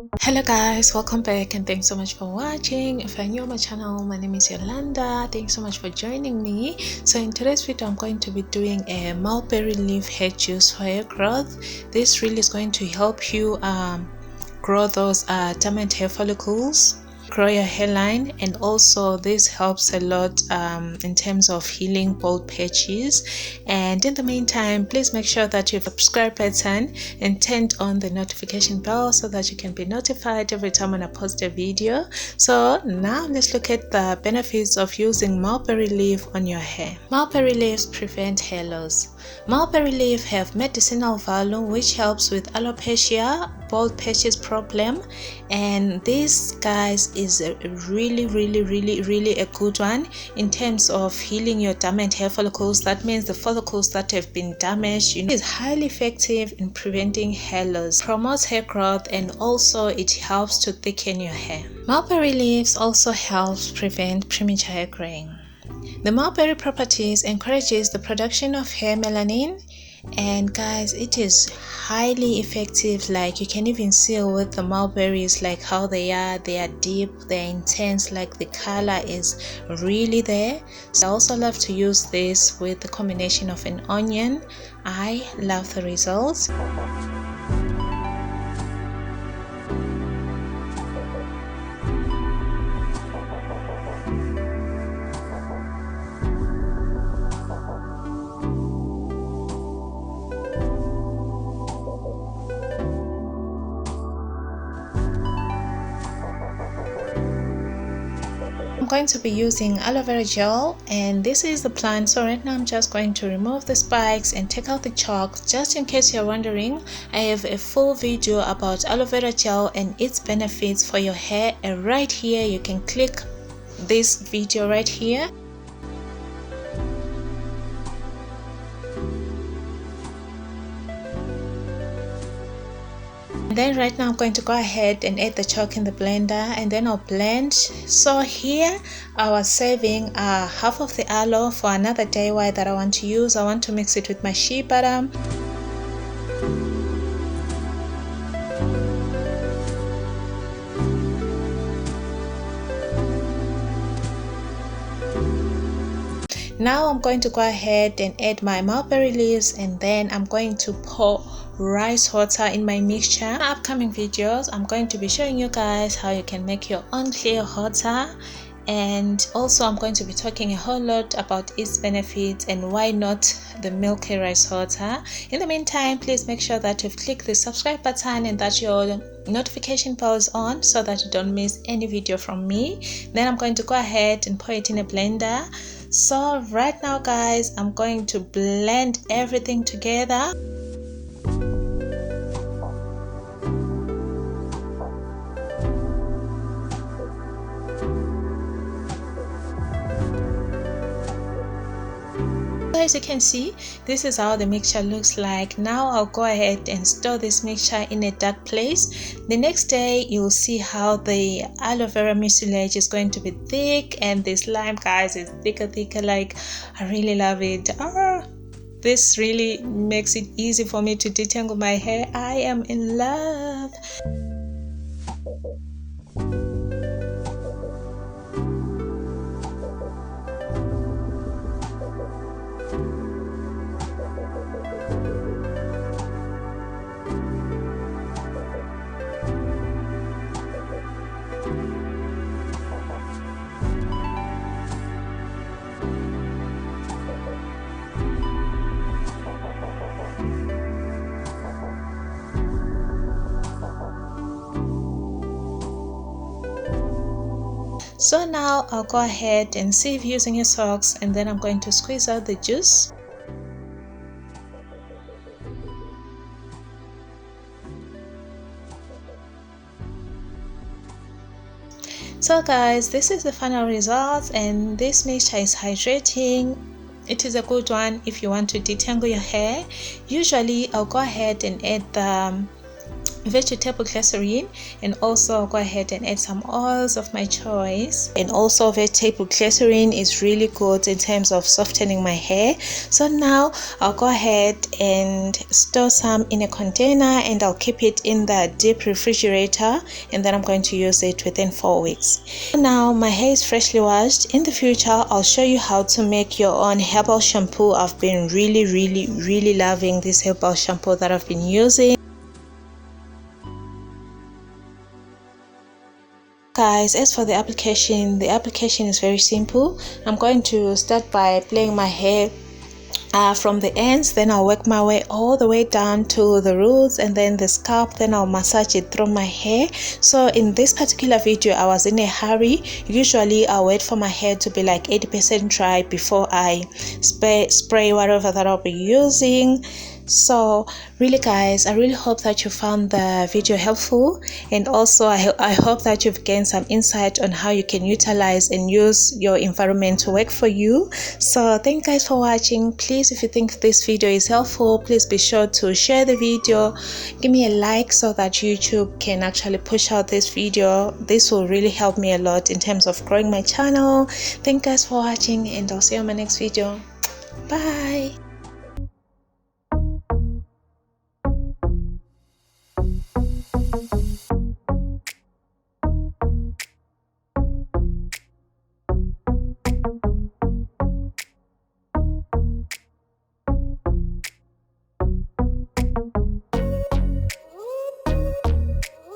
Hello guys, welcome back and thanks so much for watching. If you're new on my channel, my name is Yolanda. Thanks so much for joining me. So in today's video, I'm going to be doing a mulberry leaf hair juice for hair growth. This really is going to help you grow those dormant hair follicles, grow your hairline, and also this helps a lot in terms of healing bald patches. And in the meantime, please make sure that you subscribe button and turn on the notification bell so that you can be notified every time when I post a video. So now let's look at the benefits of using mulberry leaf on your hair. Mulberry leaves prevent hair loss. Mulberry leaf have medicinal value which helps with alopecia, bald patches problem, and this guys is a really a good one in terms of healing your dormant hair follicles. That means the follicles that have been damaged, it is highly effective in preventing hair loss, promotes hair growth, and also it helps to thicken your hair. Mulberry leaves also helps prevent premature hair graying. The mulberry properties encourages the production of hair melanin, and guys, it is highly effective. Like you can even see with the mulberries, like how they are deep, they're intense, like the color is really there. So I also love to use this with the combination of an onion. I love the results. I'm going to be using aloe vera gel, and this is the plant. So right now I'm just going to remove the spikes and take out the chalk. Just in case you're wondering, I have a full video about aloe vera gel and its benefits for your hair, and right here you can click this video right here. And then right now I'm going to go ahead and add the chalk in the blender, and then I'll blend. So here I was saving half of the aloe for another DIY that I want to use. I want to mix it with my shea butter. Now I'm going to go ahead and add my mulberry leaves, and then I'm going to pour rice water in my mixture. In upcoming videos, I'm going to be showing you guys how you can make your own clear water, and also I'm going to be talking a whole lot about its benefits and why not the milky rice water. In the meantime, please make sure that you've clicked the subscribe button and that your notification bell is on so that you don't miss any video from me. Then I'm going to go ahead and pour it in a blender. So right now guys, I'm going to blend everything together. As you can see, this is how the mixture looks like. Now I'll go ahead and store this mixture in a dark place. The next day you'll see how the aloe vera mucilage is going to be thick, and this lime guys is thicker. Like I really love it. This really makes it easy for me to detangle my hair. I am in love. So now I'll go ahead and sieve using your socks, and then I'm going to squeeze out the juice. So guys, this is the final result, and this mixture is hydrating. It is a good one if you want to detangle your hair. Usually I'll go ahead and add the vegetable glycerin, and also go ahead and add some oils of my choice. And also vegetable glycerin is really good in terms of softening my hair. So now I'll go ahead and store some in a container, and I'll keep it in the deep refrigerator, and then I'm going to use it within 4 weeks. Now my hair is freshly washed. In the future I'll show you how to make your own herbal shampoo. I've been really loving this herbal shampoo that I've been using. Guys, as for the application is very simple. I'm going to start by playing my hair from the ends, then I'll work my way all the way down to the roots and then the scalp, then I'll massage it through my hair. So in this particular video I was in a hurry. Usually I'll wait for my hair to be like 80% dry before I spray whatever that I'll be using. So really guys, I really hope that you found the video helpful, and also I hope that you've gained some insight on how you can utilize and use your environment to work for you. So thank you guys for watching. Please, if you think this video is helpful, please be sure to share the video, give me a like so that YouTube can actually push out this video. This will really help me a lot in terms of growing my channel. Thank you guys for watching, and I'll see you on my next video. Bye.